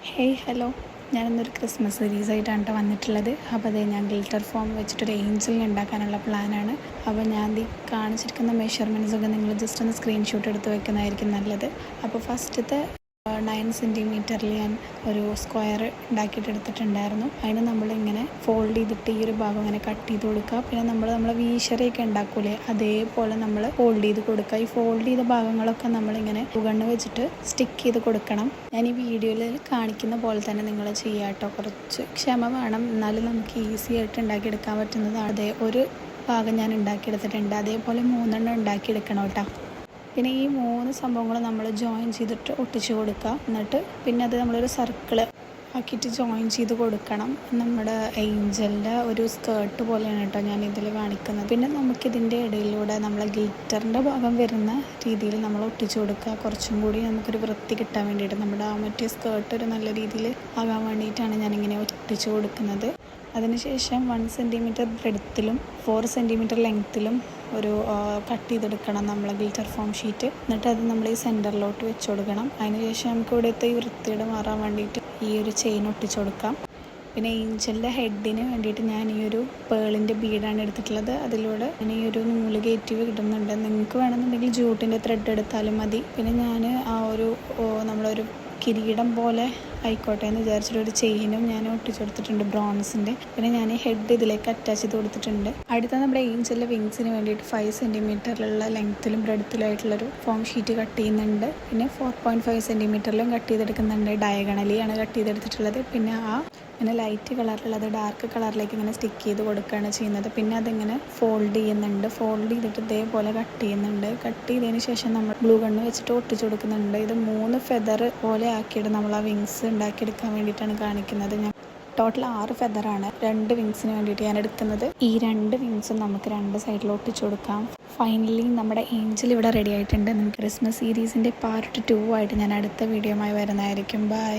Hey hello, ഞാനിന്നൊരു Christmas സീരീസായിട്ടാണ് വന്നിട്ടുള്ളത്. അപ്പോൾ അതേ ഞാൻ ഗ്ലിറ്റർ ഫോം വെച്ചിട്ടൊരു ഏഞ്ചലിനെ ഉണ്ടാക്കാനുള്ള പ്ലാനാണ്. അപ്പോൾ ഞാൻ കാണിച്ചിരിക്കുന്ന മെഷർമെൻറ്റ്സൊക്കെ നിങ്ങൾ ജസ്റ്റ് ഒന്ന് സ്ക്രീൻഷോട്ട് എടുത്ത് വെക്കുന്നതായിരിക്കും നല്ലത്. അപ്പോൾ ഫസ്റ്റത്തെ 9 സെൻറ്റിമീറ്ററിൽ ഞാൻ ഒരു സ്ക്വയർ ഉണ്ടാക്കിയിട്ട് എടുത്തിട്ടുണ്ടായിരുന്നു. അതിന് നമ്മളിങ്ങനെ ഫോൾഡ് ചെയ്തിട്ട് ഈ ഒരു ഭാഗം ഇങ്ങനെ കട്ട് ചെയ്ത് കൊടുക്കുക. പിന്നെ നമ്മൾ വീശറയൊക്കെ ഉണ്ടാക്കൂലേ, അതേപോലെ നമ്മൾ ഫോൾഡ് ചെയ്ത് കൊടുക്കുക. ഈ ഫോൾഡ് ചെയ്ത ഭാഗങ്ങളൊക്കെ നമ്മളിങ്ങനെ ഉഗണ്ണ് വെച്ചിട്ട് സ്റ്റിക്ക് ചെയ്ത് കൊടുക്കണം. ഞാൻ ഈ വീഡിയോയിൽ കാണിക്കുന്ന പോലെ തന്നെ നിങ്ങൾ ചെയ്യുക കേട്ടോ. കുറച്ച് ക്ഷമ വേണം, എന്നാലും നമുക്ക് ഈസി ആയിട്ട് ഉണ്ടാക്കിയെടുക്കാൻ പറ്റുന്നതാണ്. അതേ ഒരു ഭാഗം ഞാൻ ഉണ്ടാക്കിയെടുത്തിട്ടുണ്ട്, അതേപോലെ 3 ഉണ്ടാക്കിയെടുക്കണം കേട്ടോ. പിന്നെ ഈ 3 സംഭവങ്ങൾ നമ്മൾ ജോയിൻ ചെയ്തിട്ട് ഒട്ടിച്ച് കൊടുക്കുക. എന്നിട്ട് പിന്നെ അത് നമ്മളൊരു സർക്കിള് ആക്കിയിട്ട് ജോയിൻ ചെയ്ത് കൊടുക്കണം. നമ്മുടെ ഏഞ്ചലിൻ്റെ ഒരു സ്കേർട്ട് പോലെയാണ് കേട്ടോ ഞാൻ ഇതിൽ കാണിക്കുന്നത്. പിന്നെ നമുക്കിതിൻ്റെ ഇടയിലൂടെ നമ്മളെ ഗ്ലിറ്ററിൻ്റെ ഭാഗം വരുന്ന രീതിയിൽ നമ്മൾ ഒട്ടിച്ച് കൊടുക്കുക. കുറച്ചും കൂടി നമുക്കൊരു വൃത്തി കിട്ടാൻ വേണ്ടിയിട്ട്, നമ്മുടെ ആ മറ്റേ സ്കേർട്ട് ഒരു നല്ല രീതിയിൽ ആകാൻ വേണ്ടിയിട്ടാണ് ഞാനിങ്ങനെ ഒട്ടിച്ച് കൊടുക്കുന്നത്. അതിനുശേഷം 1 സെൻറ്റിമീറ്റർ ബ്രെഡ്ത്തിലും 4 സെൻറ്റിമീറ്റർ ലെങ്ത്തിലും ഒരു കട്ട് ചെയ്തെടുക്കണം നമ്മൾ ഗ്ലിറ്റർ ഫോം ഷീറ്റ്. എന്നിട്ട് അത് നമ്മൾ ഈ സെൻറ്ററിലോട്ട് വെച്ച് കൊടുക്കണം. അതിനുശേഷം നമുക്ക് ഇവിടുത്തെ ഈ വൃത്തിയുടെ മാറാൻ വേണ്ടിയിട്ട് ഈ ഒരു ചെയിൻ ഒട്ടിച്ച് കൊടുക്കാം. പിന്നെ ഏഞ്ചലിൻ്റെ ഹെഡിന് വേണ്ടിയിട്ട് ഞാൻ ഈ ഒരു പേളിൻ്റെ ബീഡാണ് എടുത്തിട്ടുള്ളത്. അതിലൂടെ ഞാൻ ഈ ഒരു നൂല് കയറ്റി ഇടുന്നുണ്ട്. നിങ്ങൾക്ക് വേണമെന്നുണ്ടെങ്കിൽ ജൂട്ടിൻ്റെ ത്രെഡ് എടുത്താലും മതി. പിന്നെ ഞാൻ ആ ഒരു നമ്മളൊരു കിരീടം പോലെ ആയിക്കോട്ടെ എന്ന് വിചാരിച്ചിട്ടൊരു ചെയിനും ഞാൻ ഒട്ടിച്ചു കൊടുത്തിട്ടുണ്ട് ബ്രോൺസിൻ്റെ. പിന്നെ ഞാൻ ഹെഡ് ഇതിലേക്ക് അറ്റാച്ച് ചെയ്ത് കൊടുത്തിട്ടുണ്ട്. അടുത്ത നമ്മുടെ ഏഞ്ചലിൻ്റെ വിങ്സിന് വേണ്ടിയിട്ട് 5 സെൻറ്റിമീറ്ററിലുള്ള ലെങ്ത്തിലും ബ്രെഡ്ത്തിലായിട്ടുള്ളൊരു ഫോം ഷീറ്റ് കട്ട് ചെയ്യുന്നുണ്ട്. പിന്നെ 4.5 സെൻറ്റിമീറ്ററിലും കട്ട് ചെയ്തെടുക്കുന്നുണ്ട്. ഡയഗണലിയാണ് കട്ട് ചെയ്തെടുത്തിട്ടുള്ളത്. പിന്നെ ഇങ്ങനെ ലൈറ്റ് കളറിലുള്ളത് ഡാർക്ക് കളറിലേക്ക് ഇങ്ങനെ സ്റ്റിക്ക് ചെയ്ത് കൊടുക്കുകയാണ് ചെയ്യുന്നത്. പിന്നെ അതിങ്ങനെ ഫോൾഡ് ചെയ്യുന്നുണ്ട്. ഫോൾഡ് ചെയ്തിട്ട് ഇതേപോലെ കട്ട് ചെയ്യുന്നുണ്ട്. കട്ട് ചെയ്തതിന് ശേഷം നമ്മൾ ഗ്ലൂ ഗണ്ണ് വെച്ചിട്ട് ഒട്ടിച്ചു കൊടുക്കുന്നുണ്ട്. ഇത് 3 ഫെദർ പോലെ ആക്കിയിട്ട് നമ്മൾ ആ വിങ്സ് ഉണ്ടാക്കിയെടുക്കാൻ വേണ്ടിയിട്ടാണ് കാണിക്കുന്നത്. ഞാൻ ടോട്ടൽ 6 ഫെദറാണ് 2 വിങ്സിന് വേണ്ടിയിട്ട് ഞാൻ എടുക്കുന്നത്. ഈ 2 വിങ്സും നമുക്ക് 2 സൈഡിൽ ഒട്ടിച്ചു കൊടുക്കാം. ഫൈനലി നമ്മുടെ ഏഞ്ചൽ ഇവിടെ റെഡി ആയിട്ടുണ്ട്. നമുക്ക് ക്രിസ്മസ് സീരീസിൻ്റെ പാർട്ട് 2 ആയിട്ട് ഞാൻ അടുത്ത വീഡിയോയുമായി വരുന്നതായിരിക്കും. ബൈ.